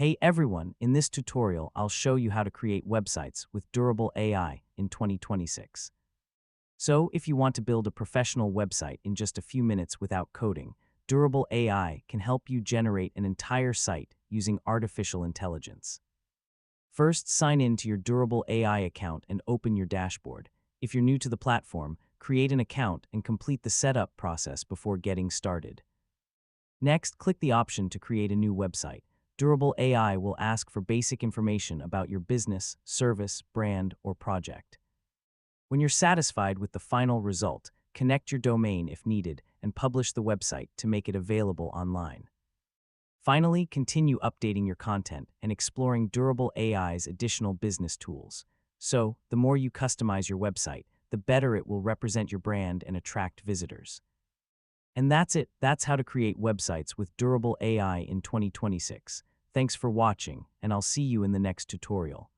Hey everyone, in this tutorial, I'll show you how to create websites with Durable AI in 2026. So, if you want to build a professional website in just a few minutes without coding, Durable AI can help you generate an entire site using artificial intelligence. First, sign in to your Durable AI account and open your dashboard. If you're new to the platform, create an account and complete the setup process before getting started. Next, click the option to create a new website. Durable AI will ask for basic information about your business, service, brand, or project. When you're satisfied with the final result, connect your domain if needed and publish the website to make it available online. Finally, continue updating your content and exploring Durable AI's additional business tools. So, the more you customize your website, the better it will represent your brand and attract visitors. And that's it. That's how to create websites with Durable AI in 2026. Thanks for watching, and I'll see you in the next tutorial.